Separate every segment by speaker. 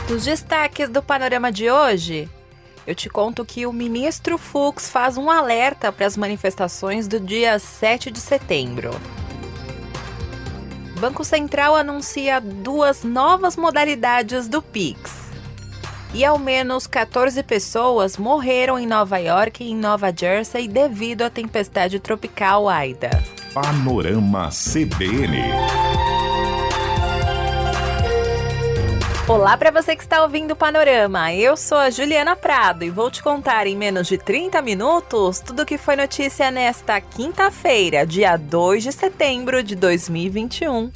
Speaker 1: Os destaques do panorama de hoje, eu te conto que o ministro Fux faz um alerta para as manifestações do dia 7 de setembro. Banco Central anuncia 2 novas modalidades do Pix. E ao menos 14 pessoas morreram em Nova York e em Nova Jersey devido à tempestade tropical Aida.
Speaker 2: Panorama CBN.
Speaker 1: Olá para você que está ouvindo o Panorama, eu sou a Juliana Prado e vou te contar em menos de 30 minutos tudo o que foi notícia nesta quinta-feira, dia 2 de setembro de 2021.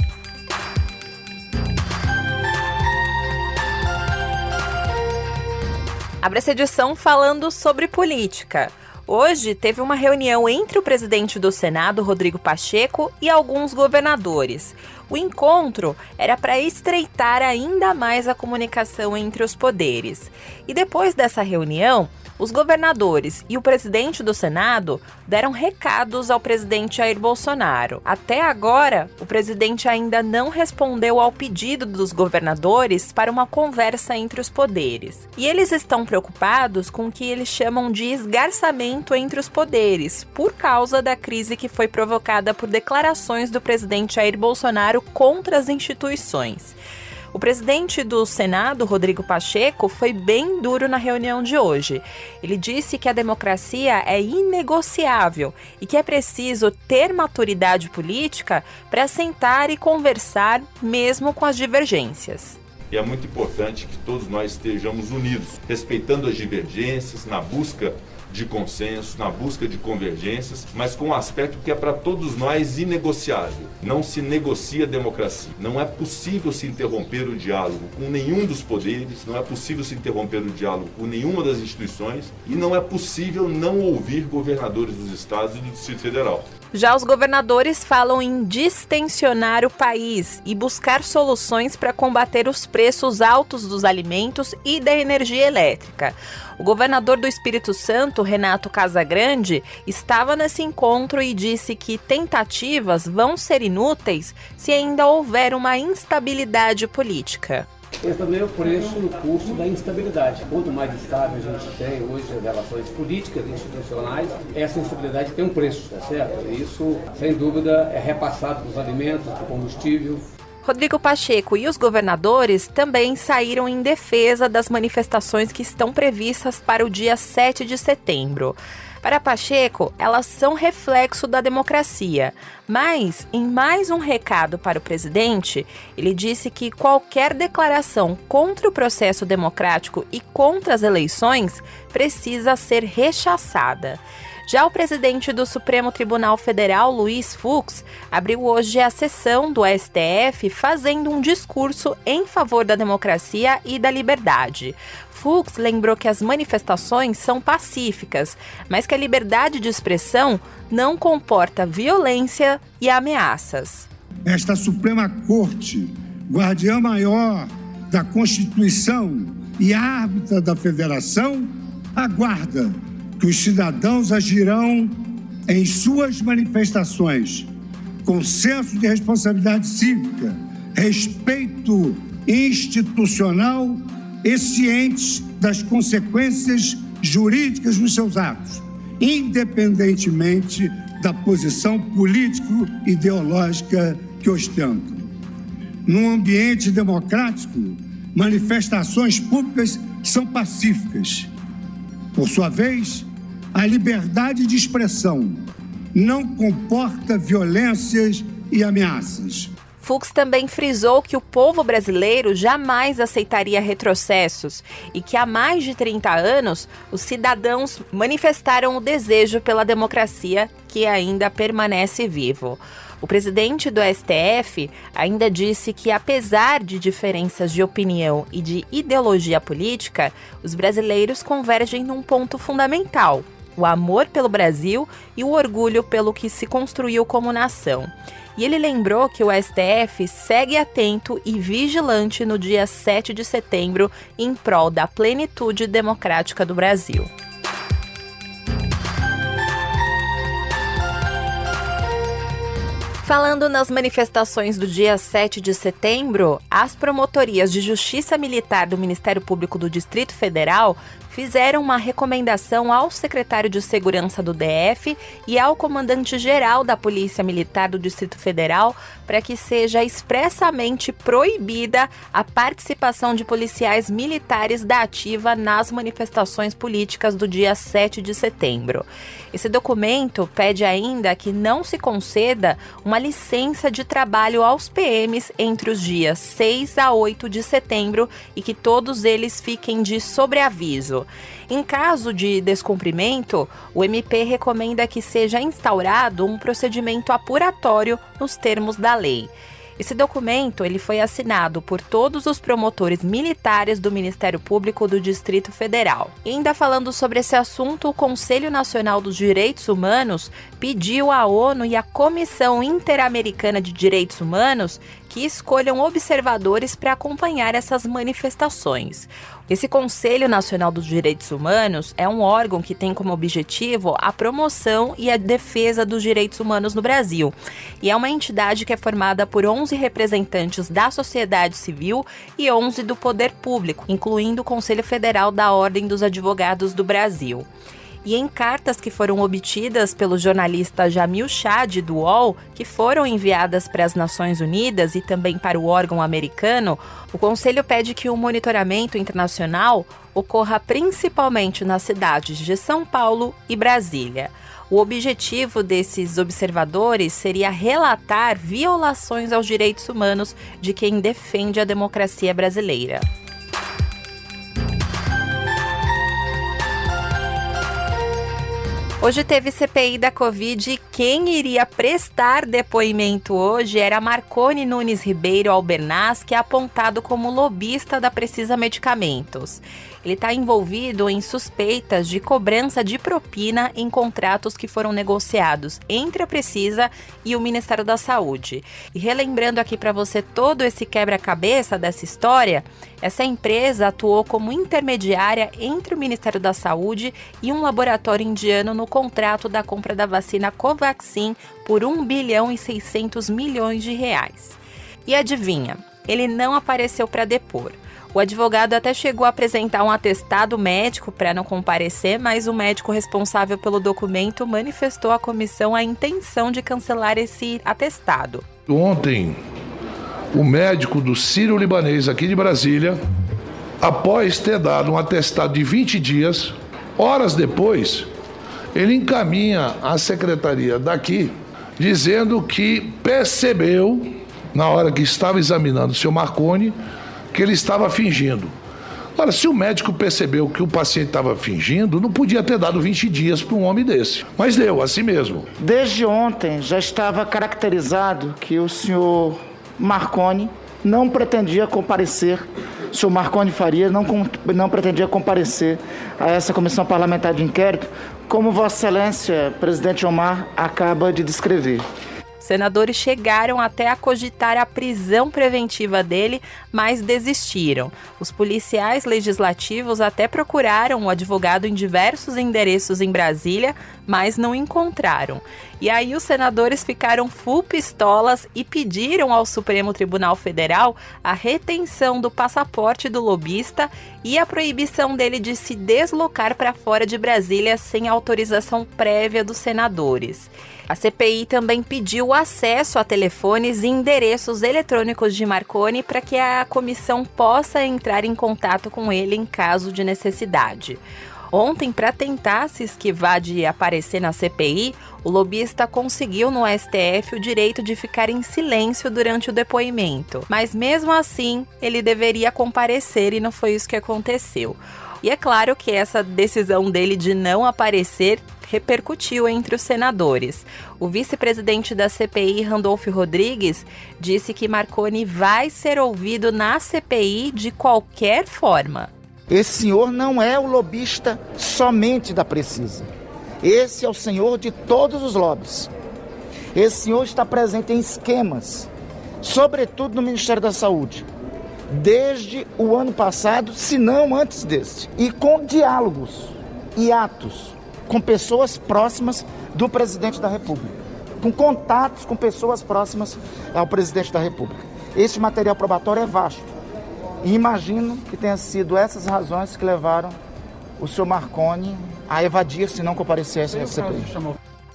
Speaker 1: Abre essa edição falando sobre política. Hoje teve uma reunião entre o presidente do Senado, Rodrigo Pacheco, e alguns governadores. O encontro era para estreitar ainda mais a comunicação entre os poderes. E depois dessa reunião, os governadores e o presidente do Senado deram recados ao presidente Jair Bolsonaro. Até agora, o presidente ainda não respondeu ao pedido dos governadores para uma conversa entre os poderes. E eles estão preocupados com o que eles chamam de esgarçamento entre os poderes, por causa da crise que foi provocada por declarações do presidente Jair Bolsonaro contra as instituições. O presidente do Senado, Rodrigo Pacheco, foi bem duro na reunião de hoje. Ele disse que a democracia é inegociável e que é preciso ter maturidade política para sentar e conversar mesmo com as divergências.
Speaker 3: E é muito importante que todos nós estejamos unidos, respeitando as divergências, na busca de consenso, na busca de convergências, mas com um aspecto que é para todos nós inegociável. Não se negocia a democracia. Não é possível se interromper o diálogo com nenhum dos poderes, não é possível se interromper o diálogo com nenhuma das instituições e não é possível não ouvir governadores dos estados e do Distrito Federal.
Speaker 1: Já os governadores falam em distensionar o país e buscar soluções para combater os preços altos dos alimentos e da energia elétrica. O governador do Espírito Santo, Renato Casagrande, estava nesse encontro e disse que tentativas vão ser inúteis se ainda houver uma instabilidade política.
Speaker 4: Esse também é o preço no custo da instabilidade. Quanto mais estável a gente tem hoje as relações políticas e institucionais, essa instabilidade tem um preço, tá certo? Isso, sem dúvida, é repassado para os alimentos, para o combustível.
Speaker 1: Rodrigo Pacheco e os governadores também saíram em defesa das manifestações que estão previstas para o dia 7 de setembro. Para Pacheco, elas são reflexo da democracia, mas, em mais um recado para o presidente, ele disse que qualquer declaração contra o processo democrático e contra as eleições precisa ser rechaçada. Já o presidente do Supremo Tribunal Federal, Luiz Fux, abriu hoje a sessão do STF fazendo um discurso em favor da democracia e da liberdade. Fux lembrou que as manifestações são pacíficas, mas que a liberdade de expressão não comporta violência e ameaças.
Speaker 5: Esta Suprema Corte, guardiã maior da Constituição e árbitra da Federação, aguarda que os cidadãos agirão em suas manifestações com senso de responsabilidade cívica, respeito institucional e cientes das consequências jurídicas dos seus atos, independentemente da posição político-ideológica que ostentam. Num ambiente democrático, manifestações públicas são pacíficas. Por sua vez, a liberdade de expressão não comporta violências e ameaças.
Speaker 1: Fux também frisou que o povo brasileiro jamais aceitaria retrocessos e que há mais de 30 anos os cidadãos manifestaram o desejo pela democracia que ainda permanece vivo. O presidente do STF ainda disse que, apesar de diferenças de opinião e de ideologia política, os brasileiros convergem num ponto fundamental: o amor pelo Brasil e o orgulho pelo que se construiu como nação. E ele lembrou que o STF segue atento e vigilante no dia 7 de setembro em prol da plenitude democrática do Brasil. Falando nas manifestações do dia 7 de setembro, as promotorias de Justiça Militar do Ministério Público do Distrito Federal fizeram uma recomendação ao secretário de Segurança do DF e ao comandante-geral da Polícia Militar do Distrito Federal para que seja expressamente proibida a participação de policiais militares da ativa nas manifestações políticas do dia 7 de setembro. Esse documento pede ainda que não se conceda uma licença de trabalho aos PMs entre os dias 6 a 8 de setembro e que todos eles fiquem de sobreaviso. Em caso de descumprimento, o MP recomenda que seja instaurado um procedimento apuratório nos termos da lei. Esse documento ele foi assinado por todos os promotores militares do Ministério Público do Distrito Federal. E ainda falando sobre esse assunto, o Conselho Nacional dos Direitos Humanos pediu à ONU e à Comissão Interamericana de Direitos Humanos que escolham observadores para acompanhar essas manifestações. Esse Conselho Nacional dos Direitos Humanos é um órgão que tem como objetivo a promoção e a defesa dos direitos humanos no Brasil. E é uma entidade que é formada por 11 representantes da sociedade civil e 11 do poder público, incluindo o Conselho Federal da Ordem dos Advogados do Brasil. E em cartas que foram obtidas pelo jornalista Jamil Chad, do UOL, que foram enviadas para as Nações Unidas e também para o órgão americano, o Conselho pede que o monitoramento internacional ocorra principalmente nas cidades de São Paulo e Brasília. O objetivo desses observadores seria relatar violações aos direitos humanos de quem defende a democracia brasileira. Hoje teve CPI da Covid e quem iria prestar depoimento hoje era Marconi Nunes Ribeiro Albernaz, que é apontado como lobista da Precisa Medicamentos. Ele está envolvido em suspeitas de cobrança de propina em contratos que foram negociados entre a Precisa e o Ministério da Saúde. E relembrando aqui para você todo esse quebra-cabeça dessa história, essa empresa atuou como intermediária entre o Ministério da Saúde e um laboratório indiano no contrato da compra da vacina Covaxin por R$1 bilhão e 600 milhões de reais. E adivinha, ele não apareceu para depor. O advogado até chegou a apresentar um atestado médico para não comparecer, mas o médico responsável pelo documento manifestou à comissão a intenção de cancelar esse atestado.
Speaker 6: Ontem, o médico do Sírio-Libanês aqui de Brasília, após ter dado um atestado de 20 dias, horas depois, ele encaminha à secretaria daqui, dizendo que percebeu, na hora que estava examinando o seu Marconi, que ele estava fingindo. Ora, se o médico percebeu que o paciente estava fingindo, não podia ter dado 20 dias para um homem desse. Mas deu, assim mesmo.
Speaker 7: Desde ontem já estava caracterizado que o senhor Marconi não pretendia comparecer, o senhor Marconi Faria não pretendia comparecer a essa comissão parlamentar de inquérito, como Vossa Excelência, presidente Omar, acaba de descrever.
Speaker 1: Senadores chegaram até a cogitar a prisão preventiva dele, mas desistiram. Os policiais legislativos até procuraram o advogado em diversos endereços em Brasília, mas não encontraram. E aí os senadores ficaram full pistolas e pediram ao Supremo Tribunal Federal a retenção do passaporte do lobista e a proibição dele de se deslocar para fora de Brasília sem autorização prévia dos senadores. A CPI também pediu acesso a telefones e endereços eletrônicos de Marconi para que a comissão possa entrar em contato com ele em caso de necessidade. Ontem, para tentar se esquivar de aparecer na CPI, o lobista conseguiu no STF o direito de ficar em silêncio durante o depoimento. Mas mesmo assim, ele deveria comparecer e não foi isso que aconteceu. E é claro que essa decisão dele de não aparecer repercutiu entre os senadores. O vice-presidente da CPI, Randolfo Rodrigues, disse que Marconi vai ser ouvido na CPI de qualquer forma.
Speaker 7: Esse senhor não é o lobista somente da Precisa. Esse é o senhor de todos os lobbies. Esse senhor está presente em esquemas, sobretudo no Ministério da Saúde, desde o ano passado, se não antes deste, e com diálogos e atos com pessoas próximas do presidente da República. com contatos com pessoas próximas ao presidente da República. Esse material probatório é vasto. E imagino que tenha sido essas razões que levaram o senhor Marconi a evadir se não comparecer à CPI.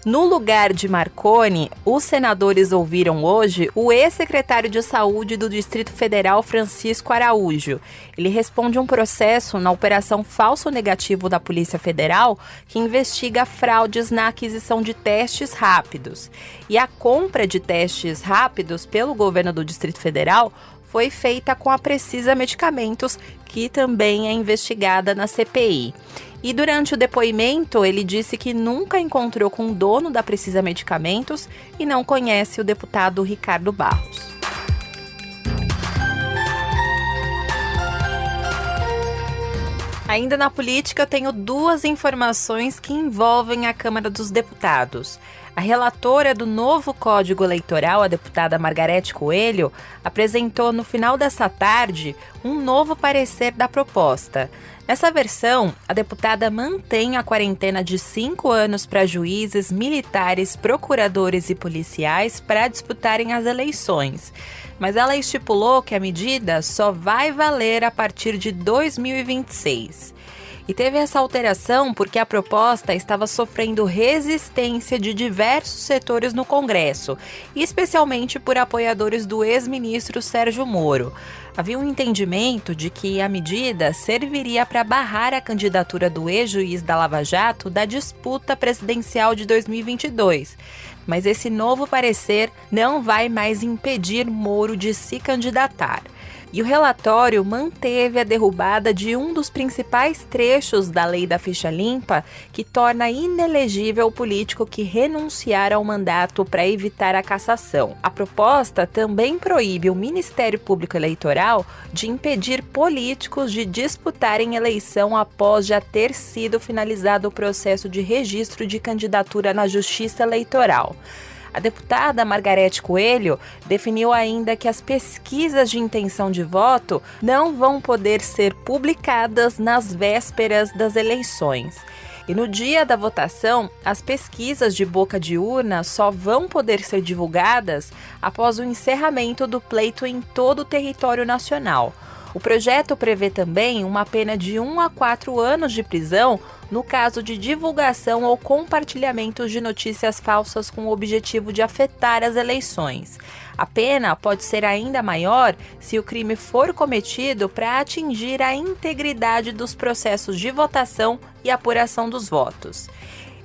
Speaker 1: No lugar de Marconi, os senadores ouviram hoje o ex-secretário de Saúde do Distrito Federal, Francisco Araújo. Ele responde um processo na Operação Falso Negativo da Polícia Federal, que investiga fraudes na aquisição de testes rápidos. E a compra de testes rápidos pelo governo do Distrito Federal foi feita com a Precisa Medicamentos, que também é investigada na CPI. E durante o depoimento, ele disse que nunca encontrou com o dono da Precisa Medicamentos e não conhece o deputado Ricardo Barros. Ainda na política, eu tenho duas informações que envolvem a Câmara dos Deputados. A relatora do novo Código Eleitoral, a deputada Margarete Coelho, apresentou no final dessa tarde um novo parecer da proposta. Nessa versão, a deputada mantém a quarentena de 5 anos para juízes, militares, procuradores e policiais para disputarem as eleições. Mas ela estipulou que a medida só vai valer a partir de 2026. E teve essa alteração porque a proposta estava sofrendo resistência de diversos setores no Congresso, e especialmente por apoiadores do ex-ministro Sérgio Moro. Havia um entendimento de que a medida serviria para barrar a candidatura do ex-juiz da Lava Jato da disputa presidencial de 2022. Mas esse novo parecer não vai mais impedir Moro de se candidatar. E o relatório manteve a derrubada de um dos principais trechos da lei da ficha limpa, que torna inelegível o político que renunciar ao mandato para evitar a cassação. A proposta também proíbe o Ministério Público Eleitoral de impedir políticos de disputarem eleição após já ter sido finalizado o processo de registro de candidatura na Justiça Eleitoral. A deputada Margarete Coelho definiu ainda que as pesquisas de intenção de voto não vão poder ser publicadas nas vésperas das eleições. E no dia da votação, as pesquisas de boca de urna só vão poder ser divulgadas após o encerramento do pleito em todo o território nacional. O projeto prevê também uma pena de 1 a 4 anos de prisão no caso de divulgação ou compartilhamento de notícias falsas com o objetivo de afetar as eleições. A pena pode ser ainda maior se o crime for cometido para atingir a integridade dos processos de votação e apuração dos votos.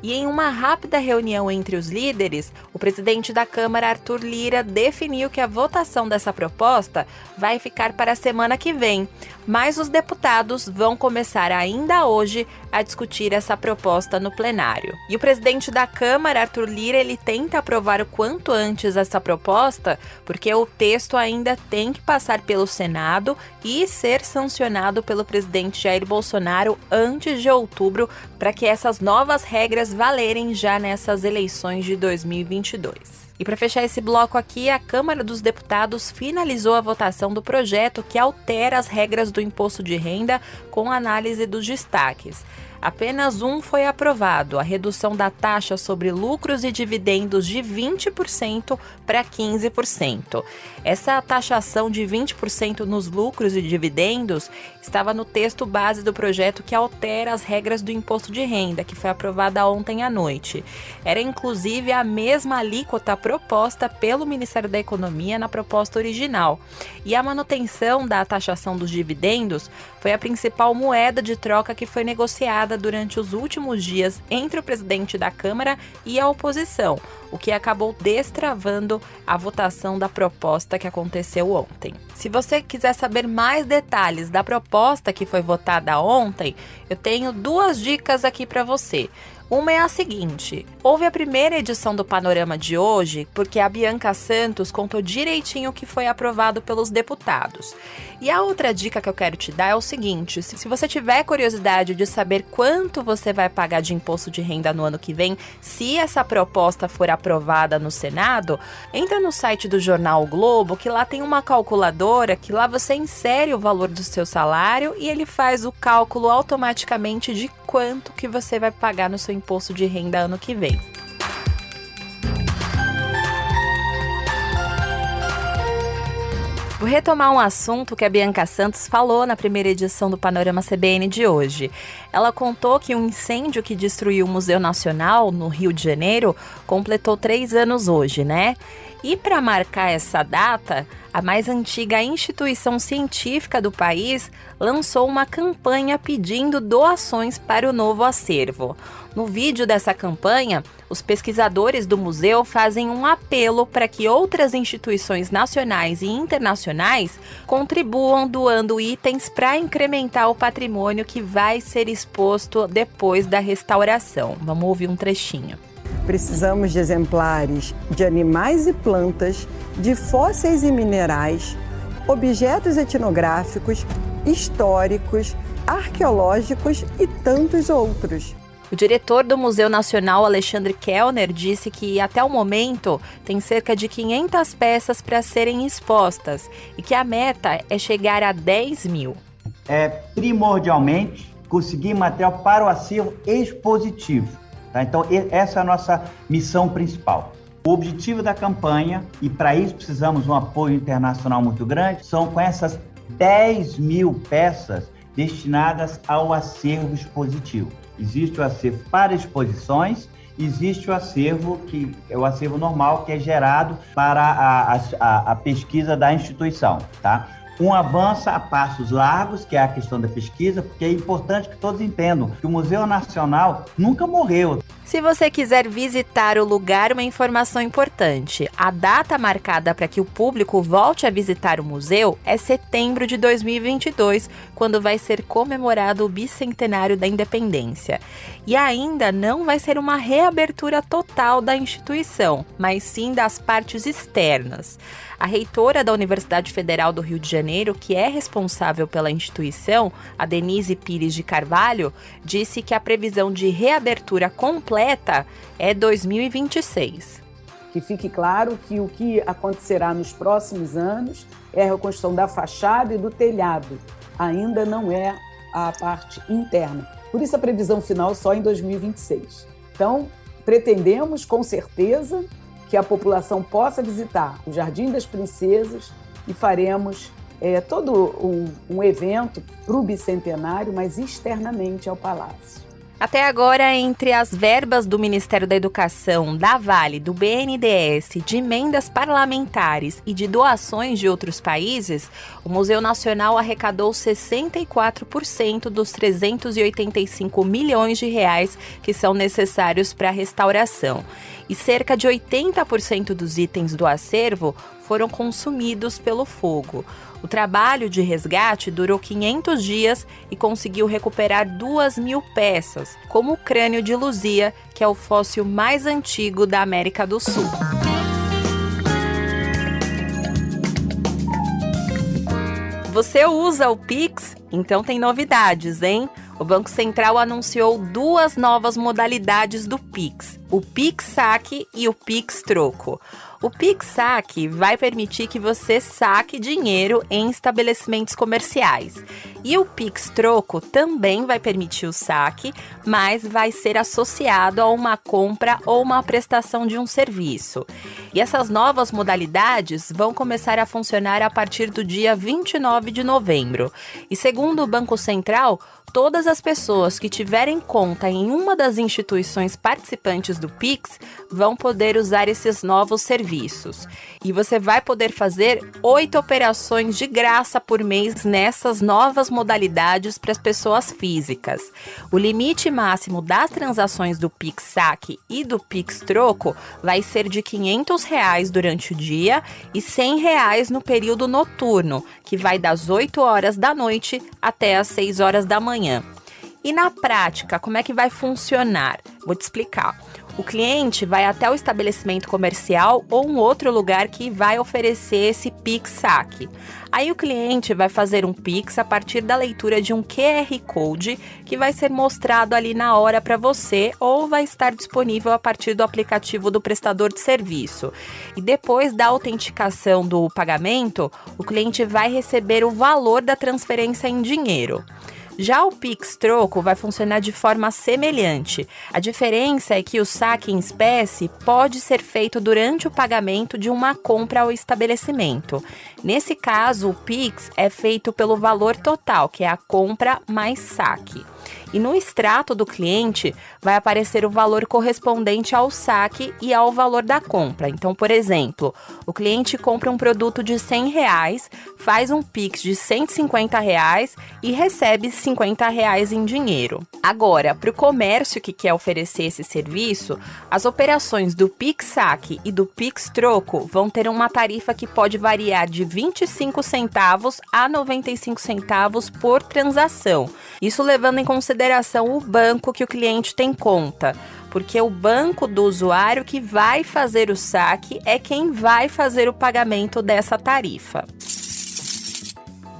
Speaker 1: E em uma rápida reunião entre os líderes, o presidente da Câmara, Arthur Lira, definiu que a votação dessa proposta vai ficar para a semana que vem, mas os deputados vão começar ainda hoje a discutir essa proposta no plenário. E o presidente da Câmara, Arthur Lira, ele tenta aprovar o quanto antes essa proposta, porque o texto ainda tem que passar pelo Senado e ser sancionado pelo presidente Jair Bolsonaro antes de outubro, para que essas novas regras valerem já nessas eleições de 2022. E para fechar esse bloco aqui, a Câmara dos Deputados finalizou a votação do projeto que altera as regras do imposto de renda com análise dos destaques. Apenas um foi aprovado, a redução da taxa sobre lucros e dividendos de 20% para 15%. Essa taxação de 20% nos lucros e dividendos estava no texto base do projeto que altera as regras do imposto de renda, que foi aprovada ontem à noite. Era inclusive a mesma alíquota proposta pelo Ministério da Economia na proposta original. E a manutenção da taxação dos dividendos foi a principal moeda de troca que foi negociada durante os últimos dias entre o presidente da Câmara e a oposição, o que acabou destravando a votação da proposta que aconteceu ontem. Se você quiser saber mais detalhes da proposta que foi votada ontem, eu tenho 2 dicas aqui para você. Uma é a seguinte: houve a primeira edição do Panorama de hoje, porque a Bianca Santos contou direitinho o que foi aprovado pelos deputados. E a outra dica que eu quero te dar é o seguinte: se você tiver curiosidade de saber quanto você vai pagar de imposto de renda no ano que vem, se essa proposta for aprovada no Senado, entra no site do jornal O Globo, que lá tem uma calculadora, que lá você insere o valor do seu salário e ele faz o cálculo automaticamente de quanto que você vai pagar no seu imposto de renda ano que vem. Vou retomar um assunto que a Bianca Santos falou na primeira edição do Panorama CBN de hoje. Ela contou que um incêndio que destruiu o Museu Nacional, no Rio de Janeiro, completou 3 anos hoje, né? E para marcar essa data, a mais antiga instituição científica do país lançou uma campanha pedindo doações para o novo acervo. No vídeo dessa campanha, os pesquisadores do museu fazem um apelo para que outras instituições nacionais e internacionais contribuam doando itens para incrementar o patrimônio que vai ser exposto depois da restauração. Vamos ouvir um trechinho.
Speaker 8: Precisamos de exemplares de animais e plantas, de fósseis e minerais, objetos etnográficos, históricos, arqueológicos e tantos outros.
Speaker 1: O diretor do Museu Nacional, Alexandre Kellner, disse que até o momento tem cerca de 500 peças para serem expostas e que a meta é chegar a 10 mil.
Speaker 9: Primordialmente, conseguir material para o acervo expositivo. Tá? Então, essa é a nossa missão principal. O objetivo da campanha, e para isso precisamos de um apoio internacional muito grande, são com essas 10 mil peças destinadas ao acervo expositivo. Existe o acervo para exposições, existe o acervo que é o acervo normal, que é gerado para a pesquisa da instituição, tá? Um avança a passos largos, que é a questão da pesquisa, porque é importante que todos entendam que o Museu Nacional nunca morreu.
Speaker 1: Se você quiser visitar o lugar, uma informação importante. A data marcada para que o público volte a visitar o museu é setembro de 2022, quando vai ser comemorado o bicentenário da independência. E ainda não vai ser uma reabertura total da instituição, mas sim das partes externas. A reitora da Universidade Federal do Rio de Janeiro, que é responsável pela instituição, a Denise Pires de Carvalho, disse que a previsão de reabertura completa é 2026.
Speaker 8: Que fique claro que o que acontecerá nos próximos anos é a reconstrução da fachada e do telhado, ainda não é a parte interna. Por isso a previsão final só em 2026. Então, pretendemos com certeza que a população possa visitar o Jardim das Princesas e faremos todo um evento para o bicentenário, mas externamente ao Palácio.
Speaker 1: Até agora, entre as verbas do Ministério da Educação, da Vale, do BNDES, de emendas parlamentares e de doações de outros países, o Museu Nacional arrecadou 64% dos 385 milhões de reais que são necessários para a restauração. E cerca de 80% dos itens do acervo foram consumidos pelo fogo. O trabalho de resgate durou 500 dias e conseguiu recuperar 2.000 peças, como o crânio de Luzia, que é o fóssil mais antigo da América do Sul. Você usa o Pix? Então tem novidades, hein? O Banco Central anunciou 2 novas modalidades do Pix, o Pix Saque e o Pix Troco. O Pix Saque vai permitir que você saque dinheiro em estabelecimentos comerciais. E o Pix Troco também vai permitir o saque, mas vai ser associado a uma compra ou uma prestação de um serviço. E essas novas modalidades vão começar a funcionar a partir do dia 29 de novembro. E segundo o Banco Central, todas as pessoas que tiverem conta em uma das instituições participantes do Pix vão poder usar esses novos serviços. E você vai poder fazer 8 operações de graça por mês nessas novas modalidades para as pessoas físicas. O limite máximo das transações do Pix Saque e do Pix Troco vai ser de R$ 500 durante o dia e R$ 100 no período noturno, que vai das 8 horas da noite até as 6 horas da manhã. E na prática, como é que vai funcionar? Vou te explicar. O cliente vai até o estabelecimento comercial ou um outro lugar que vai oferecer esse Pix Saque. Aí o cliente vai fazer um Pix a partir da leitura de um QR Code que vai ser mostrado ali na hora para você ou vai estar disponível a partir do aplicativo do prestador de serviço. E depois da autenticação do pagamento, o cliente vai receber o valor da transferência em dinheiro. Já o Pix Troco vai funcionar de forma semelhante. A diferença é que o saque em espécie pode ser feito durante o pagamento de uma compra ao estabelecimento. Nesse caso, o Pix é feito pelo valor total, que é a compra mais saque. E no extrato do cliente vai aparecer o valor correspondente ao saque e ao valor da compra. Então, por exemplo, o cliente compra um produto de R$100, faz um Pix de R$150 e recebe R$50 em dinheiro. Agora, para o comércio que quer oferecer esse serviço, as operações do Pix Saque e do Pix Troco vão ter uma tarifa que pode variar de 25 centavos a 95 centavos por transação. Isso levando em consideração o banco que o cliente tem conta, porque o banco do usuário que vai fazer o saque é quem vai fazer o pagamento dessa tarifa.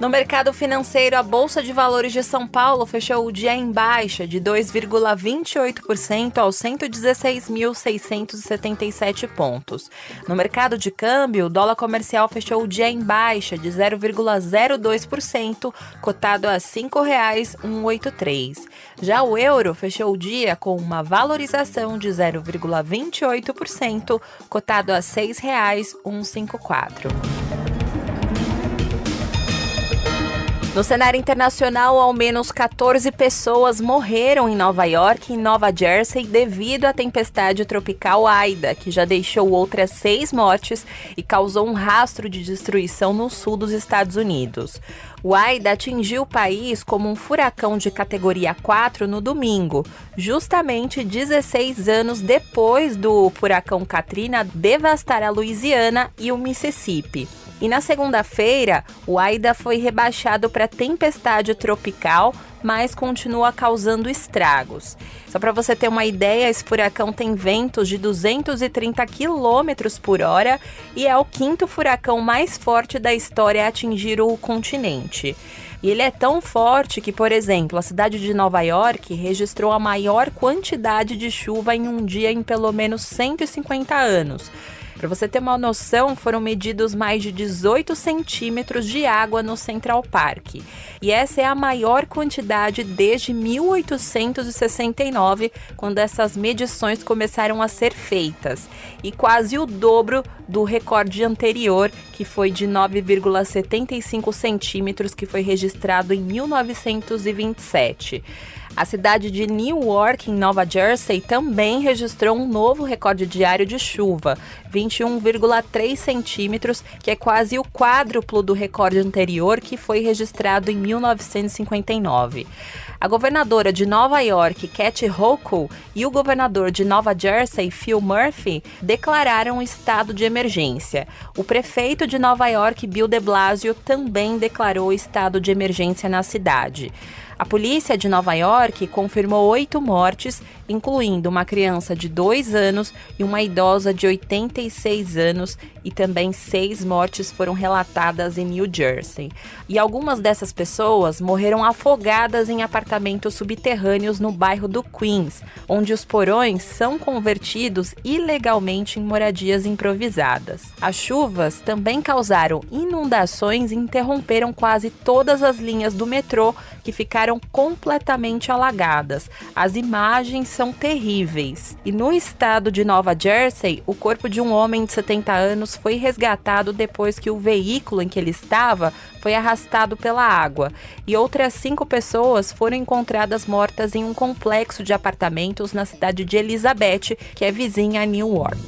Speaker 1: No mercado financeiro, a Bolsa de Valores de São Paulo fechou o dia em baixa de 2,28% aos 116.677 pontos. No mercado de câmbio, o dólar comercial fechou o dia em baixa de 0,02%, cotado a R$ 5,183. Já o euro fechou o dia com uma valorização de 0,28%, cotado a R$ 6,154. No cenário internacional, ao menos 14 pessoas morreram em Nova York e Nova Jersey devido à tempestade tropical Aida, que já deixou outras 6 mortes e causou um rastro de destruição no sul dos Estados Unidos. O Aida atingiu o país como um furacão de categoria 4 no domingo, justamente 16 anos depois do furacão Katrina devastar a Louisiana e o Mississippi. E na segunda-feira, o Aida foi rebaixado para tempestade tropical, mas continua causando estragos. Só para você ter uma ideia, esse furacão tem ventos de 230 km por hora e é o 5º furacão mais forte da história a atingir o continente. E ele é tão forte que, por exemplo, a cidade de Nova York registrou a maior quantidade de chuva em um dia em pelo menos 150 anos. Para você ter uma noção, foram medidos mais de 18 centímetros de água no Central Park. E essa é a maior quantidade desde 1869, quando essas medições começaram a ser feitas. E quase o dobro do recorde anterior, que foi de 9,75 centímetros, que foi registrado em 1927. A cidade de Newark, em Nova Jersey, também registrou um novo recorde diário de chuva, 21,3 centímetros, que é quase o quádruplo do recorde anterior, que foi registrado em 1959. A governadora de Nova York, Kathy Hochul, e o governador de Nova Jersey, Phil Murphy, declararam estado de emergência. O prefeito de Nova York, Bill de Blasio, também declarou estado de emergência na cidade. A polícia de Nova York confirmou 8 mortes, incluindo uma criança de 2 anos e uma idosa de 86 anos, e também 6 mortes foram relatadas em New Jersey. E algumas dessas pessoas morreram afogadas em apartamentos subterrâneos no bairro do Queens, onde os porões são convertidos ilegalmente em moradias improvisadas. As chuvas também causaram inundações e interromperam quase todas as linhas do metrô, que ficaram completamente alagadas. As imagens são terríveis. E no estado de Nova Jersey, o corpo de um homem de 70 anos foi resgatado depois que o veículo em que ele estava foi arrastado pela água. E outras 5 pessoas foram encontradas mortas em um complexo de apartamentos na cidade de Elizabeth, que é vizinha a Newark.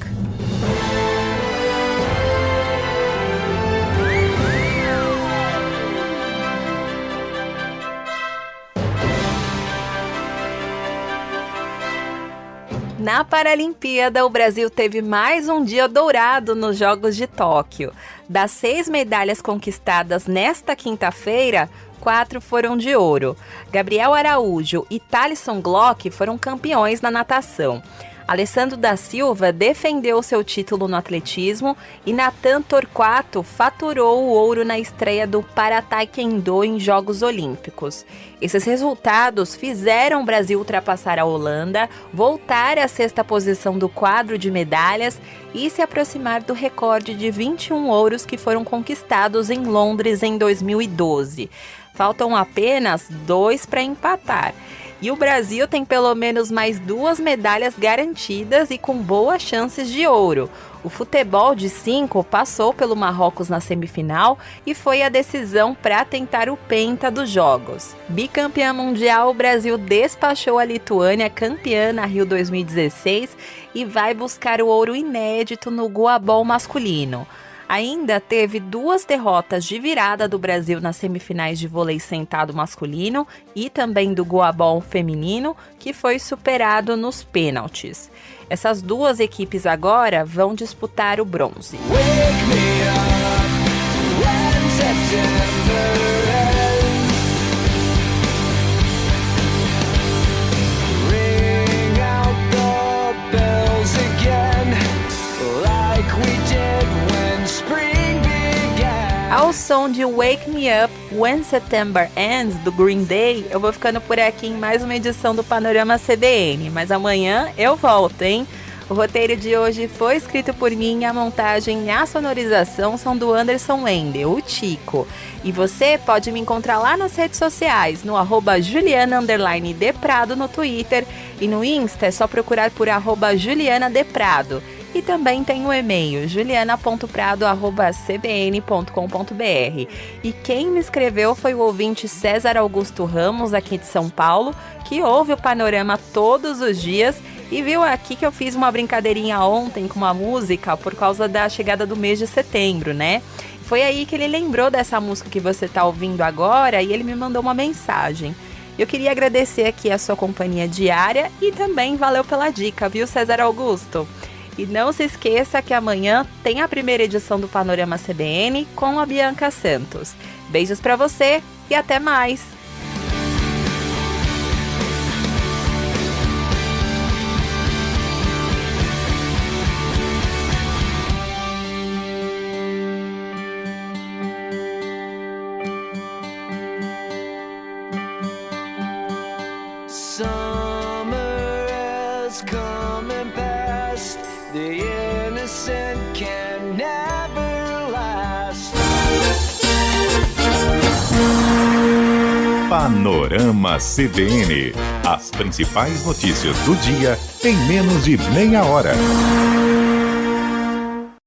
Speaker 1: Na Paralimpíada, o Brasil teve mais um dia dourado nos Jogos de Tóquio. Das 6 medalhas conquistadas nesta quinta-feira, 4 foram de ouro. Gabriel Araújo e Thalisson Glock foram campeões na natação. Alessandro da Silva defendeu seu título no atletismo e Nathan Torquato faturou o ouro na estreia do Para-Taekwondo em Jogos Olímpicos. Esses resultados fizeram o Brasil ultrapassar a Holanda, voltar à sexta posição do quadro de medalhas e se aproximar do recorde de 21 ouros que foram conquistados em Londres em 2012. Faltam apenas 2 para empatar. E o Brasil tem pelo menos mais 2 medalhas garantidas e com boas chances de ouro. O futebol de 5 passou pelo Marrocos na semifinal e foi a decisão para tentar o penta dos Jogos. Bicampeã mundial, o Brasil despachou a Lituânia, campeã na Rio 2016, e vai buscar o ouro inédito no goalball masculino. Ainda teve 2 derrotas de virada do Brasil nas semifinais de vôlei sentado masculino e também do goalball feminino, que foi superado nos pênaltis. Essas 2 equipes agora vão disputar o bronze. Ao som de Wake Me Up When September Ends, do Green Day, eu vou ficando por aqui em mais uma edição do Panorama CBN. Mas amanhã eu volto, hein? O roteiro de hoje foi escrito por mim, a montagem e a sonorização são do Anderson Wendel, o Tico. E você pode me encontrar lá nas redes sociais, no @Juliana_Deprado no Twitter, e no Insta é só procurar por @JulianaDeprado. E também tem o e-mail juliana.prado@cbn.com.br. E quem me escreveu foi o ouvinte César Augusto Ramos, aqui de São Paulo, que ouve o Panorama todos os dias e viu aqui que eu fiz uma brincadeirinha ontem com uma música por causa da chegada do mês de setembro, né? Foi aí que ele lembrou dessa música que você está ouvindo agora e ele me mandou uma mensagem. Eu queria agradecer aqui a sua companhia diária e também valeu pela dica, viu, César Augusto? E não se esqueça que amanhã tem a primeira edição do Panorama CBN com a Bianca Santos. Beijos pra você e até mais!
Speaker 2: Panorama CBN. As principais notícias do dia em menos de meia hora.